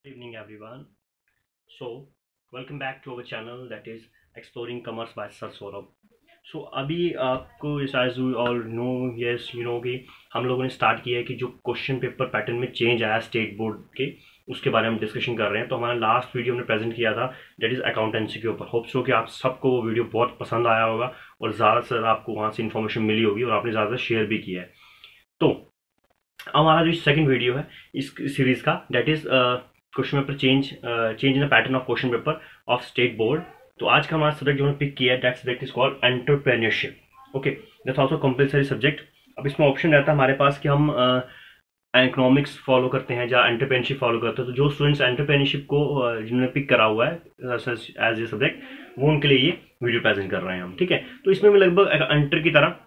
Good evening, everyone. So, welcome back to our channel that is Exploring Commerce by Sir Saurabh. So, अभी आपको as you all know, yes, you know कि हम लोगों ने start किया है कि जो क्वेश्चन पेपर पैटर्न में चेंज आया स्टेट बोर्ड के, उसके बारे में हम डिस्कशन कर रहे हैं। तो हमारा लास्ट वीडियो हमने प्रेजेंट किया था डेट इज़ अकाउंटेंसी के ऊपर। होप सो कि आप सबको वो वीडियो बहुत पसंद आया होगा और ज़्यादा से ज़्यादा आपको वहाँ से इन्फॉर्मेशन मिली होगी और आपने ज़्यादा शेयर भी किया है। तो हमारा जो सेकंड वीडियो है इस सीरीज़ का that is question paper change in the pattern of question paper of state board. तो आज का हमारा सब्जेक्ट जो हमने पिक किया है that subject is called entrepreneurship. Okay, that's also compulsory subject. अब इसमें ऑप्शन रहता है हमारे पास कि हम इकोनॉमिक्स फॉलो करते हैं या एंटरप्रेन्योरशिप फॉलो करते हैं। तो जो स्टूडेंट्स एंटरप्रेन्योरशिप को जिन्होंने पिक करा हुआ है एज ए सब्जेक्ट, वो उनके लिए ये वीडियो प्रेजेंट कर रहे हैं हम। ठीक है, तो इसमें भी लगभग एंटर की तरह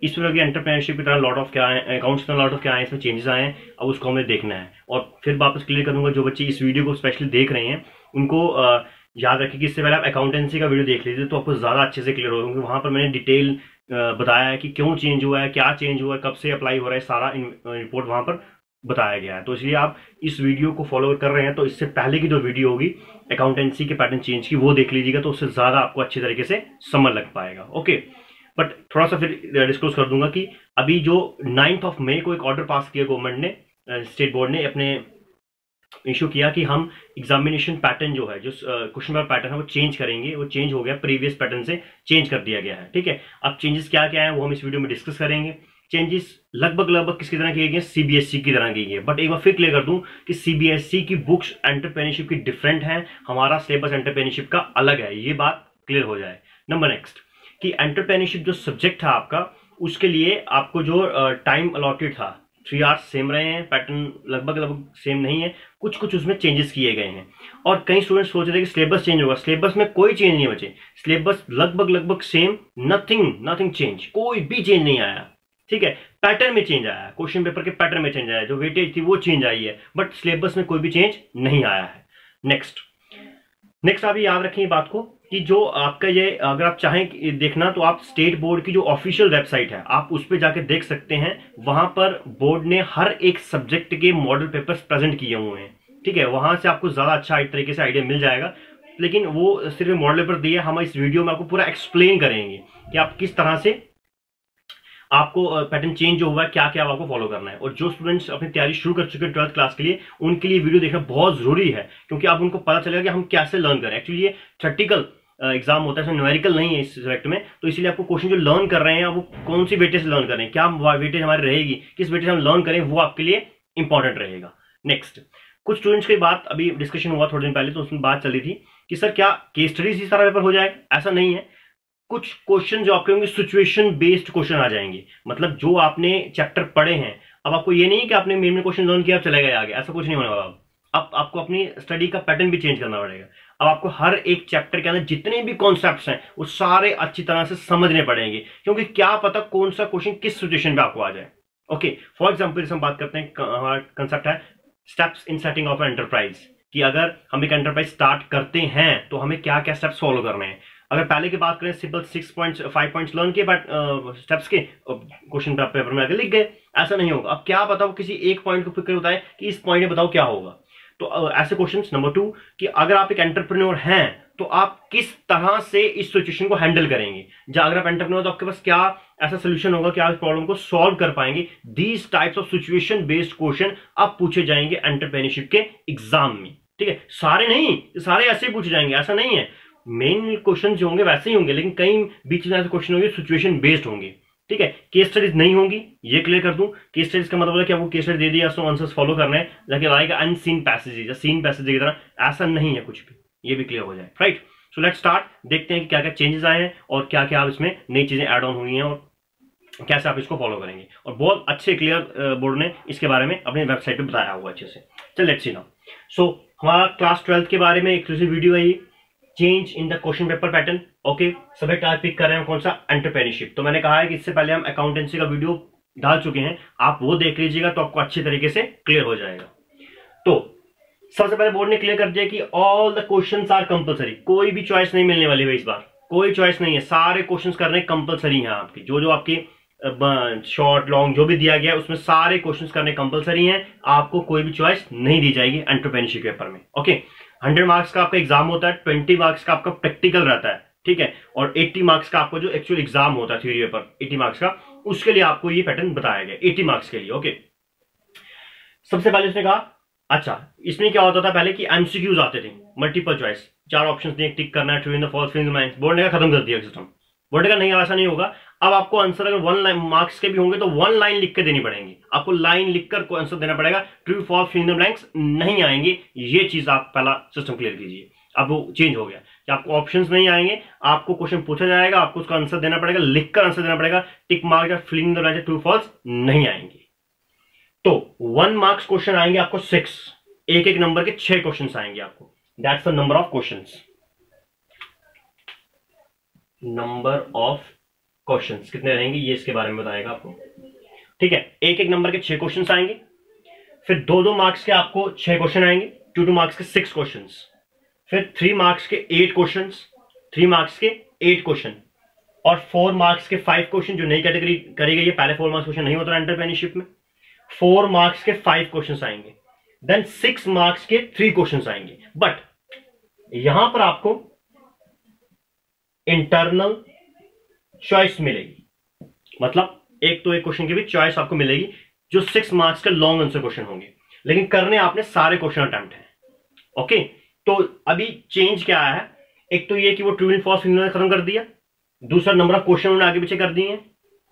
इस तरह की एंटरप्रेन्योरशिप की तरह लॉट ऑफ क्या है, अकाउंट्स में लॉट ऑफ क्या है, इसमें चेंजेस आए हैं। अब उसको हमें देखना है और फिर वापस क्लियर करूंगा। जो बच्चे इस वीडियो को स्पेशली देख रहे हैं उनको याद रखें कि इससे पहले आप अकाउंटेंसी का वीडियो देख लीजिए तो आपको ज़्यादा अच्छे से क्लियर होगा, क्योंकि वहाँ पर मैंने डिटेल बताया है कि क्यों चेंज हुआ है, क्या चेंज हुआ है, कब से अप्लाई हो रहा है, सारा रिपोर्ट वहाँ पर बताया गया है। तो इसलिए आप इस वीडियो को फॉलो कर रहे हैं तो इससे पहले की जो वीडियो होगी अकाउंटेंसी के पैटर्न चेंज की, वो देख लीजिएगा, तो उससे ज़्यादा आपको अच्छे तरीके से समझ लग पाएगा। ओके, बट थोड़ा सा फिर डिस्क्लोज कर दूंगा कि अभी जो 9 मई को एक ऑर्डर पास किया गवर्नमेंट ने, स्टेट बोर्ड ने अपने इशू किया कि हम एग्जामिनेशन पैटर्न जो है, जो क्वेश्चन पेपर पैटर्न है वो चेंज करेंगे। वो चेंज हो गया, प्रीवियस पैटर्न से चेंज कर दिया गया है। ठीक है, अब चेंजेस क्या क्या है वो हम इस वीडियो में डिस्कस करेंगे। चेंजेस लगभग किसकी तरह किए गए, सीबीएसई की तरह किए गए। बट एक बार फिर क्लियर कर दूं कि सीबीएसई की बुक्स एंटरप्रेन्योरशिप की डिफरेंट है, हमारा सिलेबस एंटरप्रेन्योरशिप का अलग है, ये बात क्लियर हो जाए। नंबर नेक्स्ट कि एंटरप्रेन्योरशिप जो सब्जेक्ट था आपका, उसके लिए आपको जो टाइम अलॉटेड था 3 आवर्स सेम रहे हैं, पैटर्न लगभग सेम नहीं है, कुछ उसमें चेंजेस किए गए हैं। और कई स्टूडेंट्स सोच रहे थे कि सिलेबस चेंज होगा, सिलेबस में कोई चेंज नहीं बचे, सिलेबस लगभग सेम, नथिंग चेंज, कोई भी चेंज नहीं आया। ठीक है, पैटर्न में चेंज आया, क्वेश्चन पेपर के पैटर्न में चेंज आया, जो वेटेज थी वो चेंज आई है, बट सिलेबस में कोई भी चेंज नहीं आया है। नेक्स्ट आप याद रखें बात को कि जो आपका ये, अगर आप चाहें देखना तो आप स्टेट बोर्ड की जो ऑफिशियल वेबसाइट है आप उस पर जाके देख सकते हैं। वहां पर बोर्ड ने हर एक सब्जेक्ट के मॉडल पेपर्स प्रेजेंट किए हुए हैं। ठीक है, वहां से आपको ज्यादा अच्छा तरीके से आइडिया मिल जाएगा। लेकिन वो सिर्फ मॉडल पेपर दिए, हम इस वीडियो में आपको पूरा एक्सप्लेन करेंगे कि आप किस तरह से आपको पैटर्न चेंज जो हुआ है, क्या क्या आपको फॉलो करना है। और जो स्टूडेंट्स अपनी तैयारी शुरू कर चुके हैं 12th क्लास के लिए, उनके लिए वीडियो देखना बहुत जरूरी है, क्योंकि अब उनको पता चलेगा कि हम कैसे लर्न करें। एक्चुअली ये थ्योरेटिकल एग्जाम होता है, इसमें न्यूमेरिकल नहीं है इस सब्जेक्ट में, तो इसीलिए आपको क्वेश्चन जो लर्न कर रहे हैं वो कौन सी वेटेज से लर्न करें, क्या वेटेज हमारी रहेगी, किस वेटेज हम लर्न करें, वो आपके लिए इंपॉर्टेंट रहेगा। नेक्स्ट, कुछ स्टूडेंट्स की बात अभी डिस्कशन हुआ थोड़े दिन पहले, तो उसमें बात चल रही थी कि सर क्या केस स्टडीज ही सारा पेपर हो जाए, ऐसा नहीं है। कुछ क्वेश्चन जो आपके होंगे सिचुएशन बेस्ड क्वेश्चन आ जाएंगे, मतलब जो आपने चैप्टर पढ़े हैं, अब आपको ये नहीं कि आपने मेन में क्वेश्चन लर्न किया चले गए आगे, ऐसा कुछ नहीं होने वाला। अब आपको अपनी स्टडी का पैटर्न भी चेंज करना पड़ेगा। अब आपको हर एक चैप्टर के अंदर जितने भी कॉन्सेप्ट्स हैं वो सारे अच्छी तरह से समझने पड़ेंगे, क्योंकि क्या पता कौन सा क्वेश्चन किस सिचुएशन पे आपको आ जाए। ओके, फॉर एग्जाम्पल हम बात करते हैं, हमारा कंसेप्ट है steps in setting of enterprise, कि अगर हम एक एंटरप्राइज स्टार्ट करते हैं तो हमें क्या क्या स्टेप्स फॉलो करने हैं। अगर पहले की बात करें, सिंपल 5 पॉइंट्स लर्न किए, बट स्टेप्स के क्वेश्चन पेपर में आगे लिख गए, ऐसा नहीं होगा। अब क्या बताओ, किसी एक पॉइंट को फिर कर बताए कि इस पॉइंट में बताओ क्या होगा। तो ऐसे क्वेश्चंस। नंबर 2 कि अगर आप एक एंटरप्रेन्योर हैं तो आप किस तरह से इस सिचुएशन को हैंडल करेंगे, या अगर आप एंटरप्रेन्योर तो आपके पास क्या ऐसा सोल्यूशन होगा कि आप इस प्रॉब्लम को सॉल्व कर पाएंगे। These types of situation based question अब पूछे जाएंगे एंटरप्रेन्योरशिप के एग्जाम में। ठीक है, सारे नहीं, सारे ऐसे ही पूछे जाएंगे, ऐसा नहीं है। मेन क्वेश्चन जो होंगे वैसे ही होंगे, लेकिन कई बीच में ऐसे क्वेश्चन होंगे सिचुएशन बेस्ड होंगे। ठीक है, केस स्टडीज नहीं होंगी, ये क्लियर कर दूं। केस स्टडीज का मतलब है कि आपको केस स्टडी दे दिया तो आंसर्स फॉलो करने हैं, लेकिन लाइक अनसीन पैसेजेस या सीन पैसेज की तरह ऐसा नहीं है कुछ भी, ये भी क्लियर हो जाए। राइट, सो लेट्स स्टार्ट, देखते हैं कि क्या क्या चेंजेस आए हैं और क्या क्या इसमें नई चीजें ऐड ऑन हुई हैं और कैसे आप इसको फॉलो करेंगे। और बहुत अच्छे क्लियर बोर्ड ने इसके बारे में अपनी वेबसाइट पे बताया हुआ अच्छे से। चल लेट्स सी नाउ। सो हमारा क्लास 12th के बारे में एक्सक्लूसिव वीडियो है, change in the question paper pattern. Okay, subject आज पिक कर रहे हैं कौन सा, एंटरप्रेन्योरशिप। तो मैंने कहा है कि इससे पहले हम अकाउंटेंसी का वीडियो डाल चुके हैं, आप वो देख लीजिएगा तो आपको अच्छे तरीके से क्लियर हो जाएगा। तो सबसे पहले बोर्ड ने क्लियर कर दिया कि all the questions are compulsory, कोई भी चॉइस नहीं मिलने वाली है इस बार, कोई चॉइस नहीं है, सारे क्वेश्चंस करने कंपलसरी हैं आपके। जो आपके शॉर्ट लॉन्ग जो भी दिया गया है उसमें सारे क्वेश्चंस करने कंपलसरी हैं, आपको कोई भी चॉइस नहीं दी जाएगी एंटरप्रेन्योरशिप पेपर में। ओके, 100 मार्क्स का आपका एग्जाम होता है, 20 मार्क्स का आपका प्रैक्टिकल रहता है, ठीक है, और 80 मार्क्स का आपको जो एक्चुअल एग्जाम होता है थ्योरी पेपर 80 मार्क्स का, उसके लिए आपको ये पैटर्न बताया गया 80 मार्क्स के लिए। ओके, सबसे पहले उसने कहा, अच्छा इसमें क्या होता था पहले कि एमसीक्यूज आते थे, मल्टीपल चॉइस, 4 ऑप्शन दिए, टिक करना है, true in the false, fill in the blanks. Board ने खत्म कर दिया सिस्टम, बोर्ड का नहीं ऐसा नहीं होगा। अब आपको आंसर अगर 1 लाइन मार्क्स के भी होंगे तो 1 लाइन लिख के देनी पड़ेगी, आपको लाइन लिखकर को आंसर देना पड़ेगा, true false fill in the blanks नहीं आएंगे। ये चीज आप पहला सिस्टम क्लियर कीजिए। अब वो चेंज हो गया कि आपको ऑप्शंस नहीं आएंगे, आपको क्वेश्चन पूछा जाएगा, आपको उसका आंसर देना पड़ेगा, लिखकर आंसर देना पड़ेगा, टिक मार्क या fill in the blanks, true false नहीं आएंगे। तो 1 मार्क्स क्वेश्चन आएंगे आपको 6, एक एक नंबर के 6 क्वेश्चन आएंगे आपको, that's the number of questions. Number of questions कितने रहेंगे ये इसके बारे में बताएगा आपको, ठीक है। एक एक नंबर के 6 क्वेश्चंस आएंगे, फिर 2-2 मार्क्स के आपको 6 क्वेश्चन आएंगे, 2-2 मार्क्स के 6 क्वेश्चंस, फिर 3 मार्क्स के 8 क्वेश्चंस, 3 मार्क्स के 8 क्वेश्चन, और 4 मार्क्स के 5 क्वेश्चन जो नई कैटेगरी करी गई है, पहले 4 मार्क्स क्वेश्चन नहीं होता एंटरप्रेन्योरशिप में, 4 मार्क्स के 5 क्वेश्चन आएंगे, देन 6 मार्क्स के 3 क्वेश्चन आएंगे। बट यहां पर आपको इंटरनल चॉइस मिलेगी, मतलब एक तो एक क्वेश्चन की भी चॉइस आपको मिलेगी, जो 6 मार्क्स के लॉन्ग आंसर क्वेश्चन होंगे, लेकिन करने आपने सारे क्वेश्चन अटेम्प्ट हैं। ओके, तो अभी चेंज क्या आया है, एक तो ये कि वो ट्रू एंड फॉल्स इन्होंने खत्म कर दिया, दूसरा नंबर ऑफ क्वेश्चन उन्होंने आगे पीछे कर दिए हैं,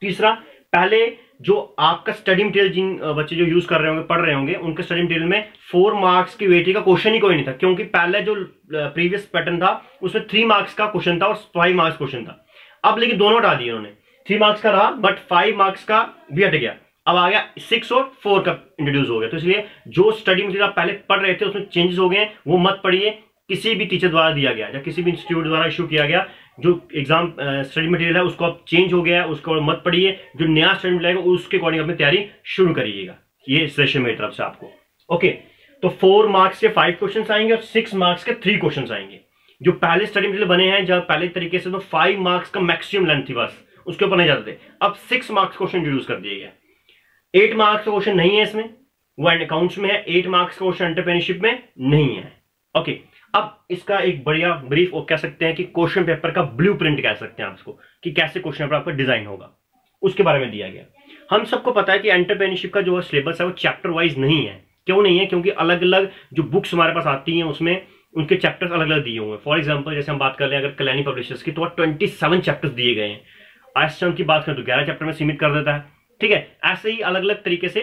तीसरा पहले जो आपका स्टडी मटेरियल जिन बच्चे जो यूज कर रहे होंगे, पढ़ रहे होंगे, उनके स्टडी मटेरियल में 4 मार्क्स की वेटेज का क्वेश्चन ही कोई नहीं था, क्योंकि पहले जो प्रीवियस पैटर्न था उसमें 3 मार्क्स का क्वेश्चन था और 5 मार्क्स क्वेश्चन था। अब लेकिन दोनों हटा दिए उन्होंने, 3 मार्क्स का रहा बट 5 मार्क्स का भी हट गया, अब आ गया 6 और 4 का इंट्रोड्यूस हो गया। तो इसलिए जो स्टडी मटेरियल आप पहले पढ़ रहे थे उसमें चेंजेस हो गए, वो मत पढ़िए, किसी भी टीचर द्वारा दिया गया या किसी भी इंस्टीट्यूट द्वारा इशू किया गया जो एग्जाम स्टडी मटेरियल है उसको आप चेंज हो गया है, उसको मत पढ़िए, जो नया स्टडी मटेरियल है उसके अकॉर्डिंग अपनी तैयारी शुरू करिएगा। ये सजेशन मेरी तरफ से आपको। ओके, तो 4 मार्क्स के 5 क्वेश्चन आएंगे और 6 मार्क्स के 3 क्वेश्चन आएंगे। जो पहले स्टडी मटेरियल बने हैं जब पहले तरीके से तो 5 मार्क्स का मैक्सिमम लेंथ थी, बस उसके ऊपर नहीं जाते थे, अब 6 मार्क्स क्वेश्चन इंट्रोड्यूस कर दिए गए। 8 मार्क्स का क्वेश्चन नहीं है इसमें, वो अकाउंट्स में है, 8 मार्क्स का क्वेश्चन एंटरप्रेन्योरशिप में नहीं है। ओके, अब इसका एक बढ़िया ब्रीफ कह सकते हैं कि क्वेश्चन पेपर का ब्लूप्रिंट कह सकते हैं आप इसको, कि कैसे क्वेश्चन पेपर आपका डिजाइन होगा, उसके बारे में दिया गया। हम सबको पता है कि एंटरप्रेन्योरशिप का जो सिलेबस है वो चैप्टर वाइज नहीं है। क्यों नहीं है? क्योंकि अलग अलग जो बुक्स हमारे पास आती हैं उसमें उनके चैप्टर्स अलग अलग दिए हुए हैं। फॉर एग्जांपल जैसे हम बात कर रहे हैं अगर कल्याणी पब्लिशर्स की, तो 27 चैप्टर्स दिए गए हैं। आश्रम की बात करें तो 11 चैप्टर में सीमित कर देता है, ठीक है। ऐसे ही अलग अलग तरीके से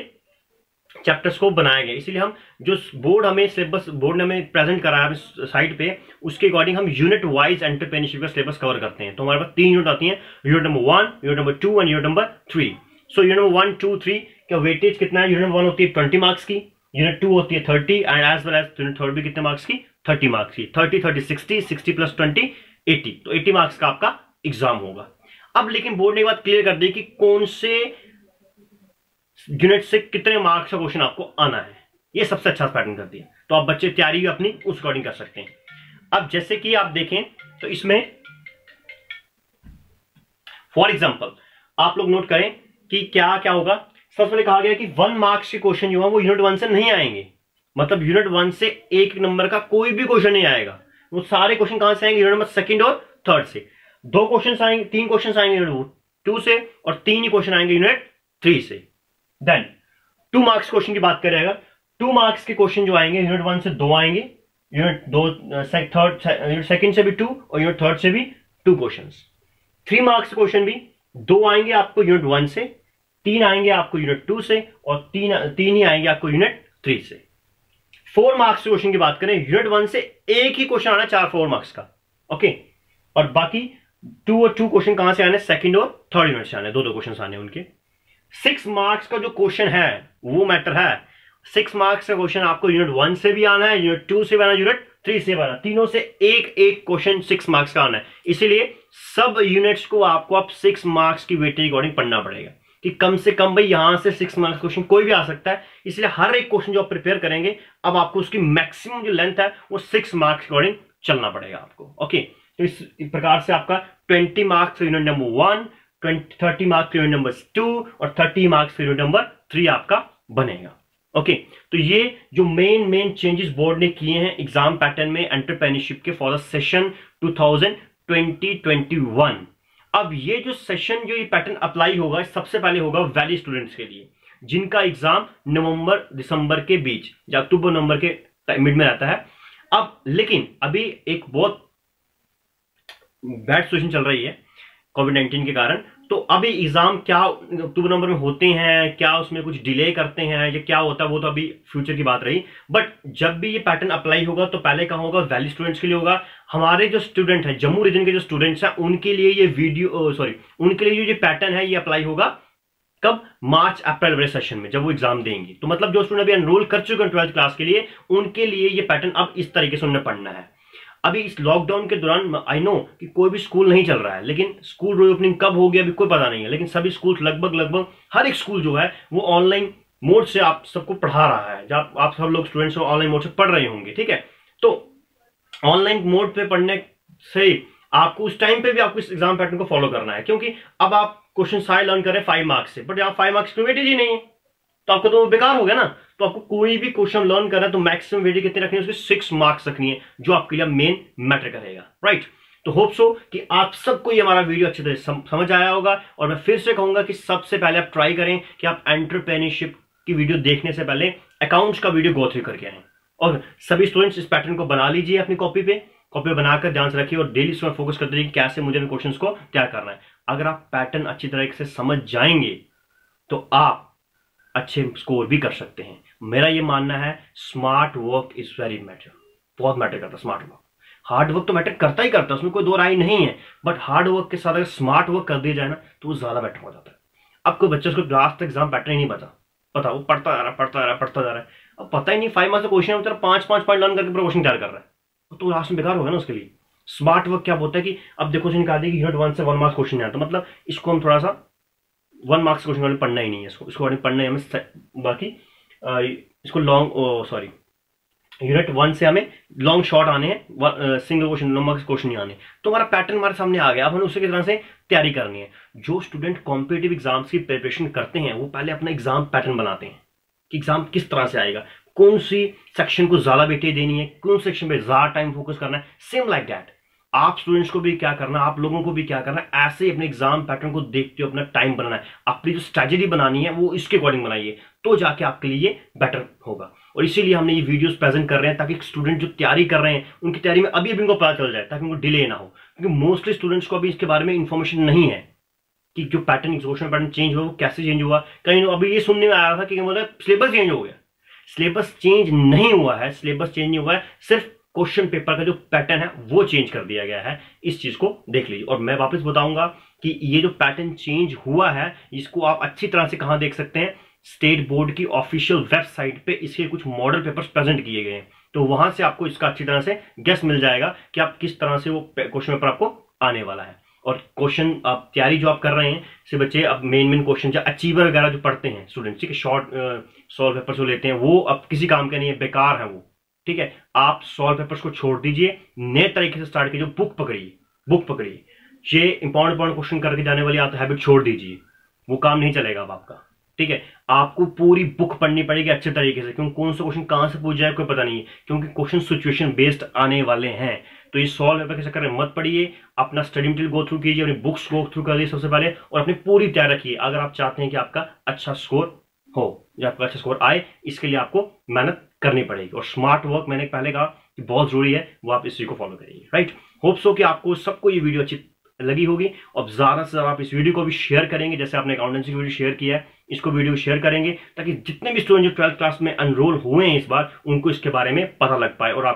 चैप्टर्स को बनाया गया। इसीलिए हम जो बोर्ड हमें सिलेबस बोर्ड ने हमें प्रेजेंट करा है साइट पे, उसके अकॉर्डिंग हम यूनिट वाइज एंटरप्रेन्योरशिप का सिलेबस कवर करते हैं। तो हमारे पास 3 यूनिट आती हैं, unit number 1, unit number 2 and unit number 3। So unit number 1, 2, 3 का वेटेज कितना है? यूनिट नंबर 1 होती है 20 मार्क्स की, यूनिट 2 होती है 30 and as well as unit 3 भी कितने मार्क्स की? 30 मार्क्स की। 30, 30, 60, 60 प्लस 20, 80। तो 80 मार्क्स का आपका एग्जाम होगा। अब लेकिन बोर्ड ने एक बात क्लियर कर दी कि कौन से यूनिट से कितने मार्क्स का क्वेश्चन आपको आना है, ये सबसे अच्छा पैटर्न कर दिया। तो आप बच्चे तैयारी भी अपनी उस अकॉर्डिंग कर सकते हैं। अब जैसे कि आप देखें तो इसमें फॉर एग्जांपल आप लोग नोट करें कि क्या क्या होगा। सबसे पहले कहा गया कि 1 मार्क्स के क्वेश्चन जो है वो यूनिट 1 से नहीं आएंगे, मतलब यूनिट 1 से एक नंबर का कोई भी क्वेश्चन नहीं आएगा। वो सारे क्वेश्चन कहां से आएंगे? यूनिट नंबर 2 और 3 से। 2 क्वेश्चन आएंगे, 3 क्वेश्चन आएंगे यूनिट 2 से और 3 ही क्वेश्चन आएंगे यूनिट 3 से। देन 2 मार्क्स क्वेश्चन की बात करें अगर, 2 मार्क्स के क्वेश्चन जो आएंगे यूनिट 1 से 2 आएंगे, यूनिट 2 से भी 2 और यूनिट 3 से भी 2 क्वेश्चंस। 3 मार्क्स क्वेश्चन भी 2 आएंगे आपको यूनिट 1 से, 3 आएंगे आपको यूनिट 2 से और 3 ही आएंगे आपको यूनिट 3 से। 4 मार्क्स क्वेश्चन की बात करें, यूनिट 1 से एक ही क्वेश्चन आना 4 मार्क्स का, ओके। और बाकी 2 और 2 क्वेश्चन कहां से आने? सेकंड और थर्ड यूनिट से आने, 2 क्वेश्चन आने उनके। 6 मार्क्स का जो क्वेश्चन है वो मैटर है। 6 मार्क्स का क्वेश्चन आपको यूनिट 1 से भी आना है, यूनिट 2 से भी आना, यूनिट 3 से भी आना, तीनों से एक एक क्वेश्चन 6 मार्क्स का आना है। इसीलिए सब यूनिट्स को आपको अब 6 मार्क्स की वेटेज अकॉर्डिंग पढ़ना पड़ेगा कि कम से कम भाई यहां से 6 मार्क्स क्वेश्चन कोई भी आ सकता है। इसलिए हर एक क्वेश्चन जो आप प्रिपेयर करेंगे अब आपको उसकी मैक्सिमम जो लेंथ है वो 6 मार्क्स के अकॉर्डिंग चलना पड़ेगा आपको, ओके। तो इस प्रकार से आपका 20 marks unit number 1, 30 marks period number 2 और 30 मार्क्स पीरियड नंबर 3 आपका बनेगा। ओके, तो ये जो मेन चेंजेस बोर्ड ने किए हैं एग्जाम पैटर्न में एंटरप्रेन्योरशिप के फॉर द सेशन 2020-21। अब ये जो सेशन, जो ये पैटर्न अप्लाई होगा, सबसे पहले होगा वैली स्टूडेंट्स के लिए जिनका एग्जाम नवंबर दिसंबर के बीच या अक्टूबर नवंबर के मिड में रहता है। अब लेकिन अभी एक बहुत बैड सिचुएशन चल रही है कोविड-19 के कारण, तो अभी एग्जाम क्या अक्टूबर नवंबर में होते हैं, क्या उसमें कुछ डिले करते हैं या क्या होता है, वो तो अभी फ्यूचर की बात रही। बट जब भी ये पैटर्न अप्लाई होगा तो पहले कहाँ होगा, वैली स्टूडेंट्स के लिए होगा। हमारे जो स्टूडेंट हैं, जम्मू रीजन के जो स्टूडेंट्स हैं, उनके लिए ये उनके लिए जो पैटर्न है ये अप्लाई होगा कब, मार्च अप्रैल वाले सेशन में जब वो एग्जाम देंगे। तो मतलब जो स्टूडेंट अभी एनरोल कर चुके हैं 12th क्लास के लिए, उनके लिए ये पैटर्न अब इस तरीके से उन्हें पढ़ना है। अभी इस लॉकडाउन के दौरान आई नो कि कोई भी स्कूल नहीं चल रहा है, लेकिन स्कूल रीओपनिंग कब होगी अभी कोई पता नहीं है, लेकिन सभी स्कूल लगभग हर एक स्कूल जो है वो ऑनलाइन मोड से आप सबको पढ़ा रहा है, जब आप सब लोग स्टूडेंट्स ऑनलाइन मोड से पढ़ रहे होंगे। ठीक है, तो ऑनलाइन मोड पे पढ़ने से आपको उस टाइम पे भी आपको इस एग्जाम पैटर्न को फॉलो करना है, क्योंकि अब आप क्वेश्चन सारे लर्न करें 5 मार्क्स से, बट यहाँ 5 मार्क्स की वेटेज ही नहीं है, तो आपको तो बेकार हो गया ना। तो आपको कोई भी क्वेश्चन लर्न करना है तो मैक्सिमम वेटेज कितनी रखनी है, उसके 6 मार्क्स रखनी है, जो आपके लिए मेन मैटर करेगा। राइट, तो होप सो कि आप सबको ये हमारा वीडियो अच्छी तरह समझ आया होगा। और मैं फिर से कहूंगा कि सबसे पहले आप ट्राई करें कि आप एंटरप्रेन्योरशिप की वीडियो देखने से पहले अकाउंट्स का वीडियो गो थ्रू करके आए, और सभी स्टूडेंट्स इस पैटर्न को बना लीजिए अपनी कॉपी पे बनाकर ध्यान से रखिए, और डेली इसमें फोकस करते रहिए कैसे मुझे क्वेश्चंस को तैयार करना है। अगर आप पैटर्न अच्छी तरह से समझ जाएंगे तो आप अच्छे स्कोर भी कर सकते हैं। मेरा ये मानना है smart work is very matter, बहुत मैटर करता है स्मार्ट वर्क। हार्ड वर्क तो मैटर करता ही करता है, उसमें कोई दो राय नहीं है, बट हार्ड वर्क के साथ अगर स्मार्ट वर्क कर दिया जाए ना तो वो ज्यादा बेटर हो जाता है। अब कोई बच्चे उसको लास्ट एग्जाम पैटर्न ही नहीं पता वो पढ़ता जा रहा है, अब पता ही नहीं 5 मार्क्स का क्वेश्चन है, 5 पॉइंट लर्न करके पूरा क्वेश्चन तैयार कर रहा है, तो लास्ट में बेकार होगा ना उसके लिए। स्मार्ट वर्क क्या होता है कि अब देखो उसने कहा कि यूनिट 1 से 1 मार्क्स क्वेश्चन है, तो मतलब इसको हम थोड़ा सा 1 मार्क्स क्वेश्चन वाले पढ़ना ही नहीं है, इसको पढ़ना है हमें, बाकी इसको यूनिट 1 से हमें लॉन्ग शॉर्ट आने हैं, single question long marks question नहीं आने। तो हमारा पैटर्न हमारे सामने आ गया, अब हमें उसी की तरह से तैयारी करनी है। जो स्टूडेंट कॉम्पिटिटिव एग्जाम्स की प्रिपरेशन करते हैं वो पहले अपना एग्जाम पैटर्न बनाते हैं कि एग्जाम किस तरह से आएगा, कौन सी सेक्शन को ज्यादा वेटेज देनी है, कौन सेक्शन पे ज्यादा टाइम फोकस करना है। सेम लाइक दैट आप स्टूडेंट्स को भी क्या करना है, आप लोगों को भी क्या करना है, ऐसे ही अपने एग्जाम पैटर्न को देखते हुए अपना टाइम बनाना है। अपनी जो स्ट्रेटेजी बनानी है वो इसके अकॉर्डिंग बनाइए, तो जाके आपके लिए बेटर होगा। और इसीलिए हमने ये वीडियोस प्रेजेंट कर रहे हैं ताकि स्टूडेंट जो तैयारी कर रहे हैं उनकी तैयारी में अभी उनको पता चल जाए, ताकि उनको डिले ना हो, क्योंकि मोस्टली स्टूडेंट्स को अभी इसके बारे में इंफॉर्मेशन नहीं है कि जो पैटर्न एग्जीक्यूशन पैटर्न चेंज हुआ वो कैसे चेंज हुआ। कहीं अभी ये सुनने में आया था कि मतलब सिलेबस चेंज हो गया, सिलेबस चेंज नहीं हुआ है, सिलेबस चेंज नहीं हुआ है, सिर्फ क्वेश्चन पेपर का जो पैटर्न है वो चेंज कर दिया गया है। इस चीज को देख लीजिए, और मैं वापस बताऊंगा कि ये जो पैटर्न चेंज हुआ है इसको आप अच्छी तरह से कहां देख सकते हैं, स्टेट बोर्ड की ऑफिशियल वेबसाइट पे इसके कुछ मॉडल पेपर्स प्रेजेंट किए गए हैं, तो वहां से आपको इसका अच्छी तरह से गेस मिल जाएगा कि आप किस तरह से वो क्वेश्चन पेपर आपको आने वाला है। और क्वेश्चन आप तैयारी जो आप कर रहे हैं से बच्चे, अब मेन क्वेश्चन जो अचीवर वगैरह जो पढ़ते हैं स्टूडेंट्स, ठीक है, शॉर्ट सॉल्व पेपर जो लेते हैं वो अब किसी काम के नहीं है, बेकार है वो। ठीक है, आप सॉल्व पेपर्स को छोड़ दीजिए, नए तरीके से स्टार्ट कीजिए, बुक पकड़िए, ये इंपॉर्टेंट क्वेश्चन करके जाने वाली आप हैबिट छोड़ दीजिए, वो काम नहीं चलेगा अब आपका। ठीक है, आपको पूरी बुक पढ़नी पड़ेगी अच्छे तरीके से, क्योंकि कौन सा क्वेश्चन कहां से पूछ जाए कोई पता नहीं है, क्योंकि क्वेश्चन सिचुएशन बेस्ड आने वाले हैं। तो ये सॉल्व पेपर के चक्कर में मत पड़िए, अपना स्टडी मटेरियल गो थ्रू कीजिए, अपनी बुक्स गो थ्रू करिए सबसे पहले, और अपनी पूरी तैयारी रखिए अगर आप चाहते हैं कि आपका अच्छा स्कोर हो या आपका अच्छा स्कोर आए। इसके लिए आपको मेहनत करनी पड़ेगी, और स्मार्ट वर्क मैंने पहले कहा कि बहुत जरूरी है, वो आप इसी को फॉलो करिए। राइट, होप सो कि आपको सबको ये वीडियो अच्छी लगी होगी, और ज्यादा से ज्यादा आप इस वीडियो को भी शेयर करेंगे, जैसे आपने अकाउंटेंसी की वीडियो शेयर किया है, इसको वीडियो शेयर करेंगे, ताकि जितने भी स्टूडेंट जो 12th क्लास में एनरोल हुए हैं इस बार, उनको इसके बारे में पता लग पाए, और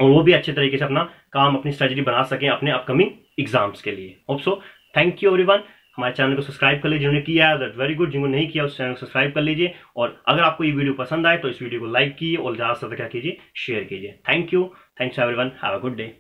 वो भी अच्छे तरीके से अपना काम, अपनी स्ट्रेटेजी बना सकें अपने अपकमिंग एग्जाम्स के लिए। Hope so, thank you everyone. हमारे चैनल को सब्सक्राइब कर लीजिए, जिन्होंने किया है दैट वेरी गुड, जिनको नहीं किया उस चैनल को सब्सक्राइब कर लीजिए, और अगर आपको ये वीडियो पसंद आए तो इस वीडियो को लाइक कीजिए और ज्यादा से ज्यादा क्या कीजिए, शेयर कीजिए। Thank you, thanks everyone, have a good day.